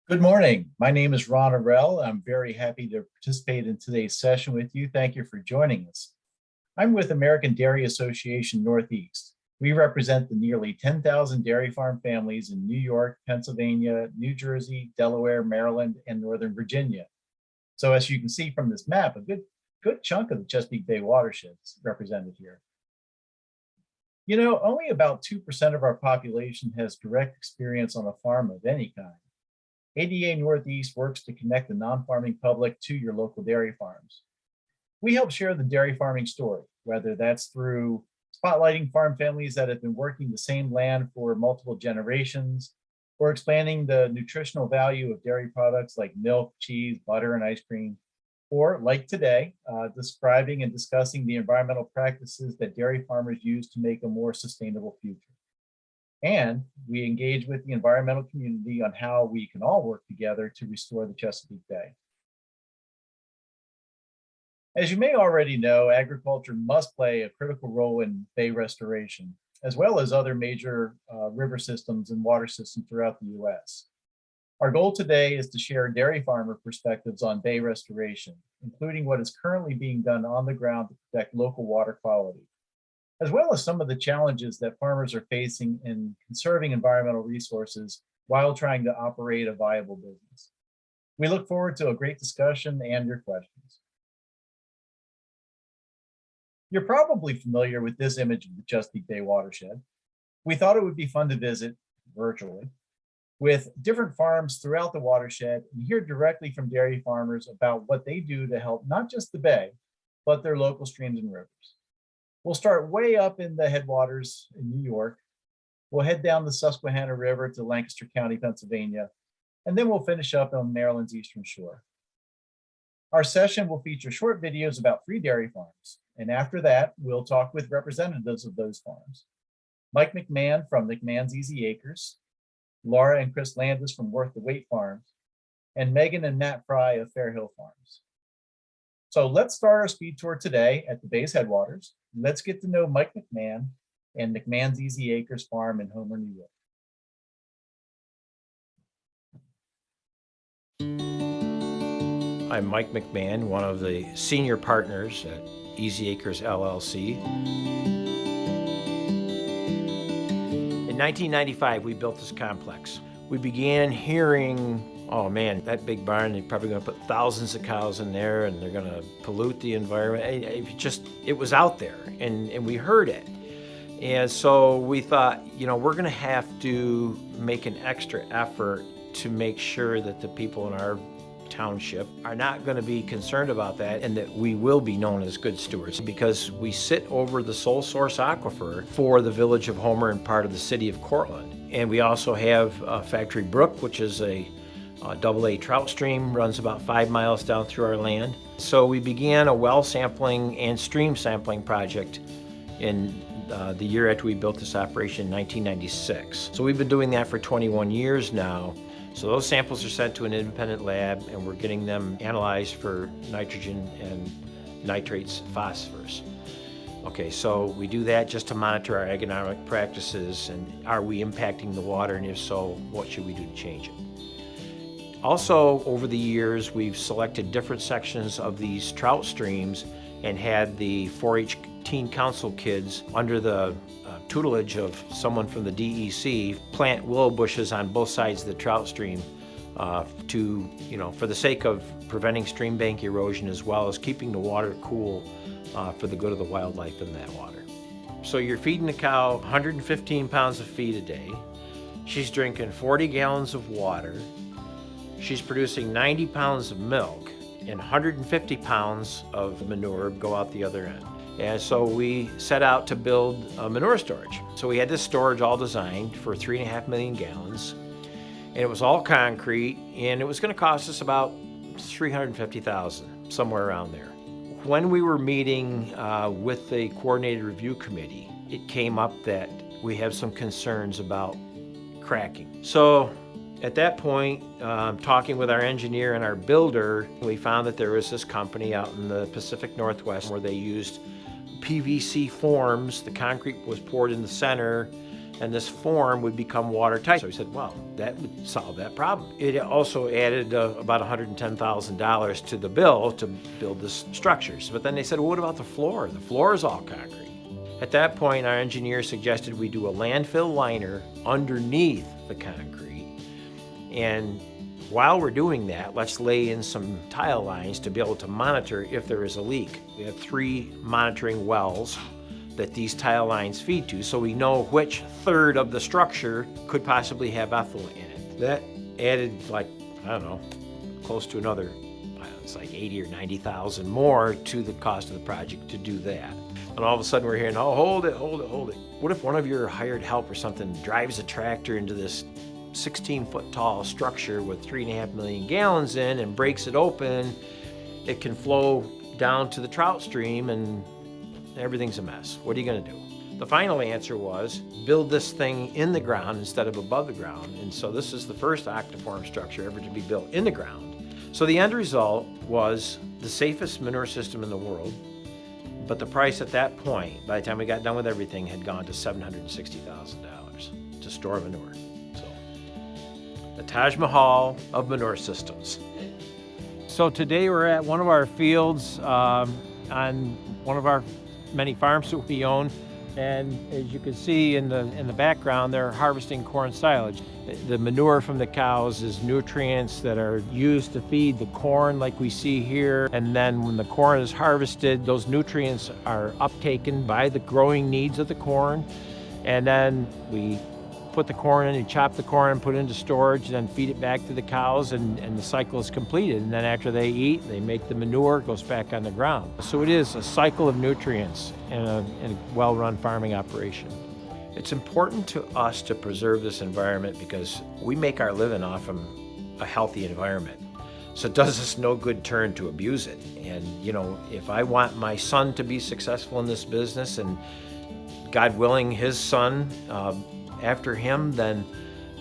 Good morning. My name is Ron Ohrel. I'm very happy to participate in today's session with you. Thank you for joining us. I'm with American Dairy Association Northeast. We represent the nearly 10,000 dairy farm families in New York, Pennsylvania, New Jersey, Delaware, Maryland, and Northern Virginia. So as you can see from this map, a good chunk of the Chesapeake Bay watershed is represented here. You know, only about 2% of our population has direct experience on a farm of any kind. ADA Northeast works to connect the non-farming public to your local dairy farms. We help share the dairy farming story, whether that's through spotlighting farm families that have been working the same land for multiple generations, or expanding the nutritional value of dairy products like milk, cheese, butter, and ice cream, or like today, describing and discussing the environmental practices that dairy farmers use to make a more sustainable future. And we engage with the environmental community on how we can all work together to restore the Chesapeake Bay. As you may already know, agriculture must play a critical role in bay restoration, as well as other major river systems and water systems throughout the US. Our goal today is to share dairy farmer perspectives on bay restoration, including what is currently being done on the ground to protect local water quality, as well as some of the challenges that farmers are facing in conserving environmental resources while trying to operate a viable business. We look forward to a great discussion and your questions. You're probably familiar with this image of the Chesapeake Bay watershed. We thought it would be fun to visit virtually with different farms throughout the watershed and hear directly from dairy farmers about what they do to help not just the bay, but their local streams and rivers. We'll start way up in the headwaters in New York. We'll head down the Susquehanna River to Lancaster County, Pennsylvania, and then we'll finish up on Maryland's eastern shore. Our session will feature short videos about 3 dairy farms, and after that, we'll talk with representatives of those farms. Mike McMahon from McMahon's Easy Acres, Laura and Chris Landis from Worth the Wait Farms, and Megan and Matt Fry of Fair Hill Farms. So let's start our speed tour today at the Bay's headwaters. Let's get to know Mike McMahon and McMahon's Easy Acres Farm in Homer, New York. I'm Mike McMahon, one of the senior partners at Easy Acres LLC. In 1995, we built this complex. We began hearing, oh man, that big barn, they're probably gonna put thousands of cows in there and they're gonna pollute the environment. It was out there and we heard it. And so we thought, you know, we're gonna have to make an extra effort to make sure that the people in our township are not going to be concerned about that, and that we will be known as good stewards because we sit over the sole source aquifer for the village of Homer and part of the city of Cortland. And we also have Factory Brook, which is a AA trout stream, runs about 5 miles down through our land. So we began a well sampling and stream sampling project in the year after we built this operation in 1996. So we've been doing that for 21 years now. So those samples are sent to an independent lab and we're getting them analyzed for nitrogen and nitrates, phosphorus. Okay, so we do that just to monitor our economic practices and are we impacting the water, and if so, what should we do to change it? Also, over the years, we've selected different sections of these trout streams and had the 4-H Teen Council kids under the tutelage of someone from the DEC plant willow bushes on both sides of the trout stream to, you know, for the sake of preventing stream bank erosion as well as keeping the water cool for the good of the wildlife in that water. So you're feeding the cow 115 pounds of feed a day. She's drinking 40 gallons of water. She's producing 90 pounds of milk and 150 pounds of manure go out the other end. And so we set out to build a manure storage. So we had this storage all designed for 3.5 million gallons, and it was all concrete, and it was gonna cost us about $350,000, somewhere around there. When we were meeting with the coordinated review committee, it came up that we have some concerns about cracking. So at that point, talking with our engineer and our builder, we found that there was this company out in the Pacific Northwest where they used PVC forms. The concrete was poured in the center and this form would become watertight. So we said, well, that would solve that problem. It also added about $110,000 to the bill to build the structures. But then they said, well, what about the floor? The floor is all concrete. At that point, our engineer suggested we do a landfill liner underneath the concrete. And while we're doing that, let's lay in some tile lines to be able to monitor if there is a leak. We have 3 monitoring wells that these tile lines feed to, so we know which third of the structure could possibly have effluent in it. That added, like, I don't know, close to another, it's like 80 or 90,000 more to the cost of the project to do that. And all of a sudden we're hearing, oh, hold it. What if one of your hired help or something drives a tractor into this 16-foot tall structure with 3.5 million gallons in and breaks it open? It can flow down to the trout stream and everything's a mess. What are you gonna do? The final answer was build this thing in the ground instead of above the ground. And so this is the first octiform structure ever to be built in the ground. So the end result was the safest manure system in the world. But the price at that point, by the time we got done with everything, had gone to $760,000 to store manure. So the Taj Mahal of manure systems. So today we're at one of our fields on one of our many farms that we own, and as you can see in the background, they're harvesting corn silage. The manure from the cows is nutrients that are used to feed the corn like we see here, and then when the corn is harvested, those nutrients are uptaken by the growing needs of the corn, and then we put the corn in, you chop the corn and put it into storage, then feed it back to the cows, and the cycle is completed. And then after they eat, they make the manure, it goes back on the ground. So it is a cycle of nutrients in a well-run farming operation. It's important to us to preserve this environment because we make our living off of a healthy environment. So it does us no good turn to abuse it. And you know, if I want my son to be successful in this business, and God willing, his son after him, then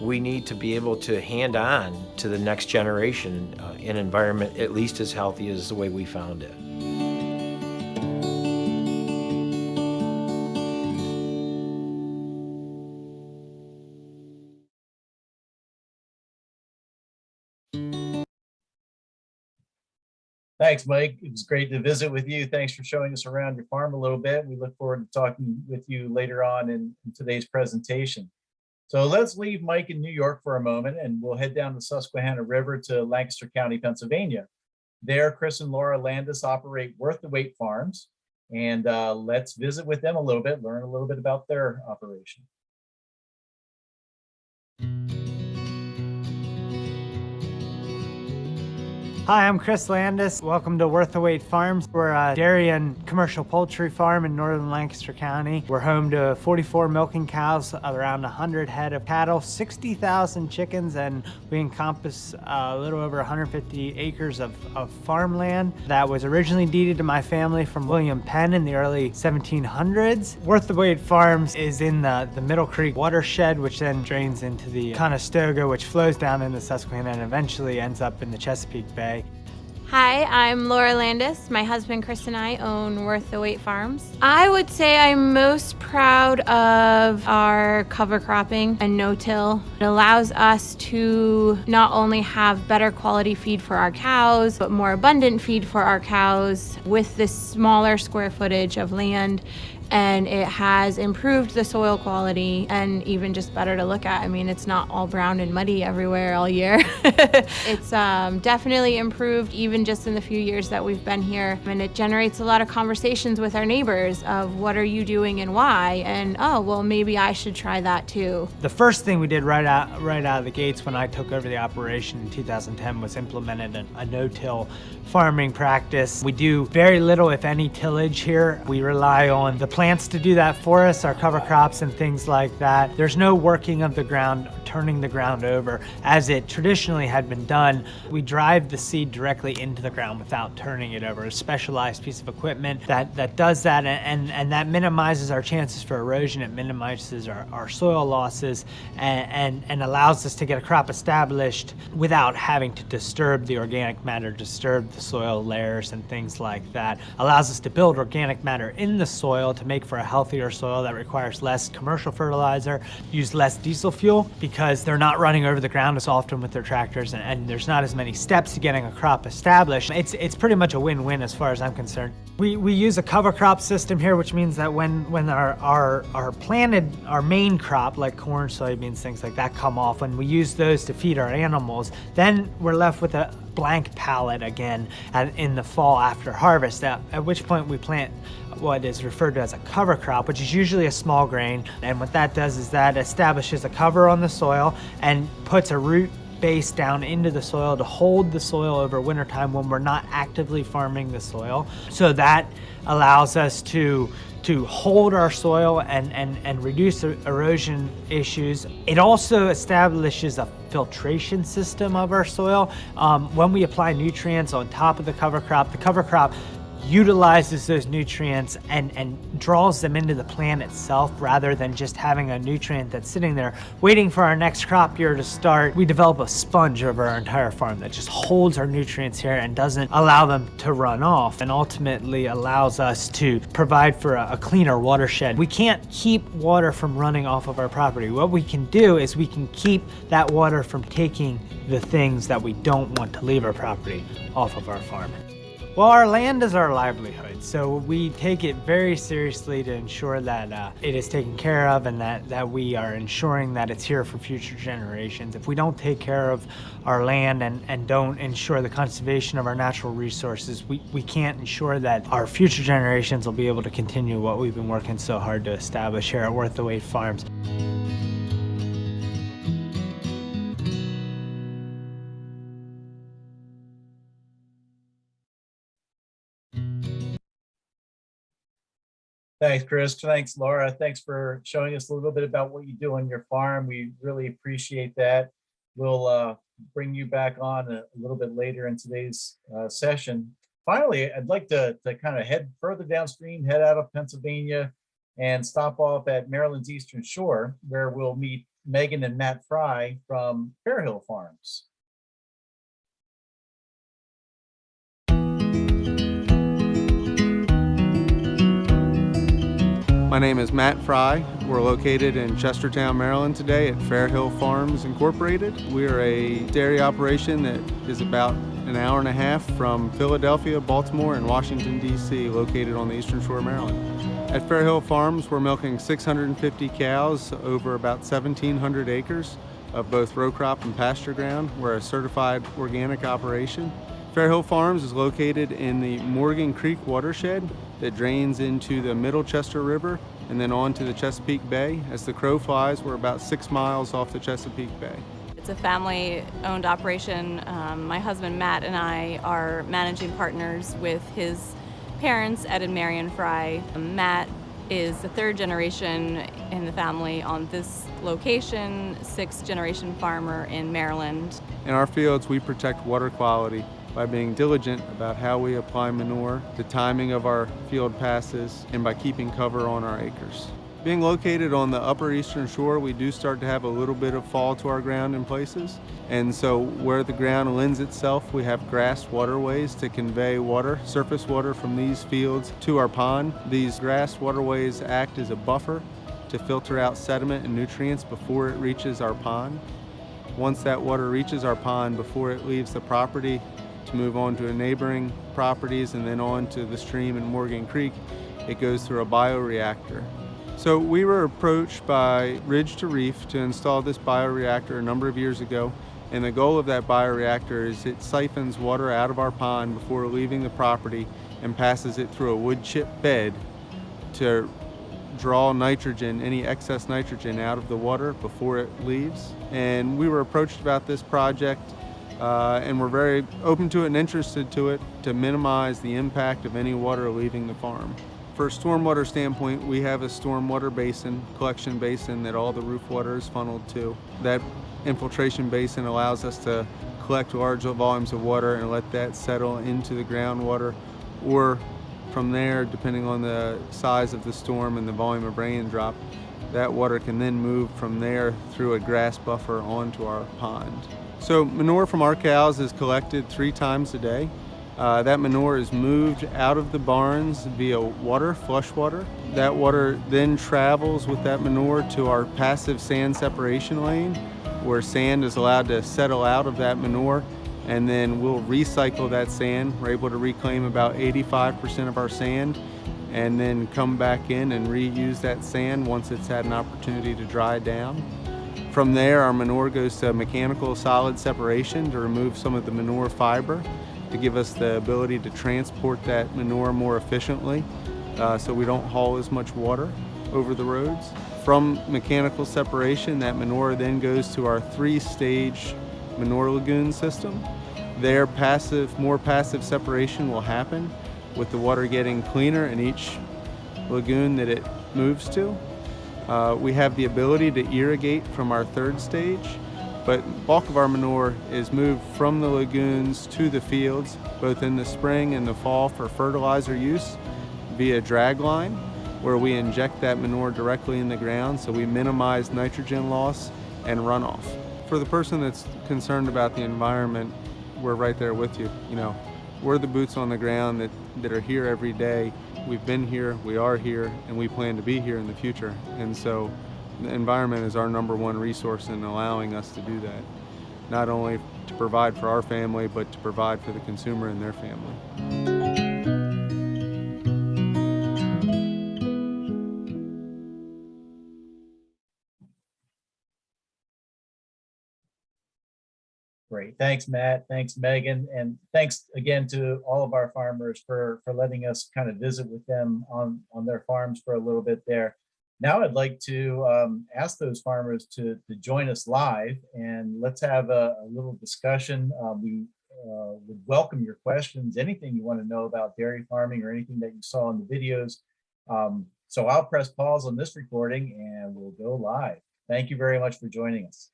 we need to be able to hand on to the next generation an environment at least as healthy as the way we found it. Thanks, Mike. It was great to visit with you. Thanks for showing us around your farm a little bit. We look forward to talking with you later on in today's presentation. So let's leave Mike in New York for a moment, and we'll head down the Susquehanna River to Lancaster County, Pennsylvania. There, Chris and Laura Landis operate Worth the Wait farms, and let's visit with them a little bit, learn a little bit about their operation. Hi, I'm Chris Landis. Welcome to Worth the Wait Farms. We're a dairy and commercial poultry farm in northern Lancaster County. We're home to 44 milking cows, around 100 head of cattle, 60,000 chickens, and we encompass a little over 150 acres of farmland that was originally deeded to my family from William Penn in the early 1700s. Worth the Wait Farms is in the Middle Creek watershed, which then drains into the Conestoga, which flows down into Susquehanna and eventually ends up in the Chesapeake Bay. Hi, I'm Laura Landis. My husband Chris and I own Worth the Wait Farms. I would say I'm most proud of our cover cropping and no-till. It allows us to not only have better quality feed for our cows, but more abundant feed for our cows with this smaller square footage of land. And it has improved the soil quality and even just better to look at. I mean, it's not all brown and muddy everywhere all year. It's definitely improved even just in the few years that we've been here. And it generates a lot of conversations with our neighbors of what are you doing and why? And oh, well, maybe I should try that too. The first thing we did right out of the gates when I took over the operation in 2010 was implemented a no-till farming practice. We do very little, if any, tillage here. We rely on the plants to do that for us, our cover crops and things like that. There's no working of the ground turning the ground over as it traditionally had been done. We drive the seed directly into the ground without turning it over. A specialized piece of equipment that does that, and that minimizes our chances for erosion. It minimizes our soil losses and allows us to get a crop established without having to disturb the organic matter, disturb the soil layers and things like that. Allows us to build organic matter in the soil to make for a healthier soil that requires less commercial fertilizer, use less diesel fuel because they're not running over the ground as often with their tractors, and there's not as many steps to getting a crop established. It's pretty much a win-win as far as I'm concerned. We use a cover crop system here, which means that when our planted, our main crop like corn, soybeans, things like that come off, when we use those to feed our animals, then we're left with a blank pallet again in the fall after harvest, at which point we plant what is referred to as a cover crop, which is usually a small grain. And what that does is that establishes a cover on the soil and puts a root base down into the soil to hold the soil over wintertime when we're not actively farming the soil. So that allows us to hold our soil and reduce erosion issues. It also establishes a filtration system of our soil. When we apply nutrients on top of the cover crop utilizes those nutrients and draws them into the plant itself rather than just having a nutrient that's sitting there waiting for our next crop year to start. We develop a sponge over our entire farm that just holds our nutrients here and doesn't allow them to run off, and ultimately allows us to provide for a cleaner watershed. We can't keep water from running off of our property. What we can do is we can keep that water from taking the things that we don't want to leave our property off of our farm. Well, our land is our livelihood, so we take it very seriously to ensure that it is taken care of and that we are ensuring that it's here for future generations. If we don't take care of our land and don't ensure the conservation of our natural resources, we can't ensure that our future generations will be able to continue what we've been working so hard to establish here at Worth the Wait Farms. Thanks, Chris. Thanks, Laura. Thanks for showing us a little bit about what you do on your farm. We really appreciate that. We'll bring you back on a little bit later in today's session. Finally, I'd like to kind of head further downstream, head out of Pennsylvania, and stop off at Maryland's Eastern Shore, where we'll meet Megan and Matt Fry from Fairhill Farms. My name is Matt Fry. We're located in Chestertown, Maryland today at Fairhill Farms Incorporated. We're a dairy operation that is about an hour and a half from Philadelphia, Baltimore, and Washington, D.C., located on the Eastern Shore of Maryland. At Fairhill Farms, we're milking 650 cows over about 1,700 acres of both row crop and pasture ground. We're a certified organic operation. Fairhill Farms is located in the Morgan Creek watershed that drains into the Middle Chester River and then on to the Chesapeake Bay. As the crow flies, we're about 6 miles off the Chesapeake Bay. It's a family-owned operation. My husband Matt and I are managing partners with his parents, Ed and Marion Fry. Matt is the third generation in the family on this location, sixth generation farmer in Maryland. In our fields, we protect water quality by being diligent about how we apply manure, the timing of our field passes, and by keeping cover on our acres. Being located on the upper Eastern Shore, we do start to have a little bit of fall to our ground in places. And so where the ground lends itself, we have grassed waterways to convey water, surface water from these fields to our pond. These grassed waterways act as a buffer to filter out sediment and nutrients before it reaches our pond. Once that water reaches our pond, before it leaves the property to move on to neighboring properties and then on to the stream in Morgan Creek, it goes through a bioreactor. So we were approached by Ridge to Reef to install this bioreactor a number of years ago, and the goal of that bioreactor is it siphons water out of our pond before leaving the property and passes it through a wood chip bed to draw nitrogen, any excess nitrogen, out of the water before it leaves. And we were approached about this project and we're very open to it and interested to it to minimize the impact of any water leaving the farm. For a stormwater standpoint, we have a stormwater basin, collection basin that all the roof water is funneled to. That infiltration basin allows us to collect large volumes of water and let that settle into the groundwater, or from there, depending on the size of the storm and the volume of raindrop, that water can then move from there through a grass buffer onto our pond. So manure from our cows is collected 3 times a day. That manure is moved out of the barns via water, flush water. That water then travels with that manure to our passive sand separation lane, where sand is allowed to settle out of that manure, and then we'll recycle that sand. We're able to reclaim about 85% of our sand and then come back in and reuse that sand once it's had an opportunity to dry down. From there, our manure goes to mechanical solid separation to remove some of the manure fiber, to give us the ability to transport that manure more efficiently, so we don't haul as much water over the roads. From mechanical separation, that manure then goes to our 3-stage manure lagoon system. There, more passive separation will happen with the water getting cleaner in each lagoon that it moves to. We have the ability to irrigate from our 3rd stage, but bulk of our manure is moved from the lagoons to the fields, both in the spring and the fall for fertilizer use via drag line, where we inject that manure directly in the ground, so we minimize nitrogen loss and runoff. For the person that's concerned about the environment, we're right there with you. You know, we're the boots on the ground that are here every day. We've been here, we are here, and we plan to be here in the future. And so the environment is our #1 resource in allowing us to do that. Not only to provide for our family, but to provide for the consumer and their family. Great. Thanks, Matt. Thanks, Megan. And thanks again to all of our farmers for letting us kind of visit with them on their farms for a little bit there. Now I'd like to ask those farmers to join us live, and let's have a little discussion. We would welcome your questions, anything you want to know about dairy farming or anything that you saw in the videos. So I'll press pause on this recording and we'll go live. Thank you very much for joining us.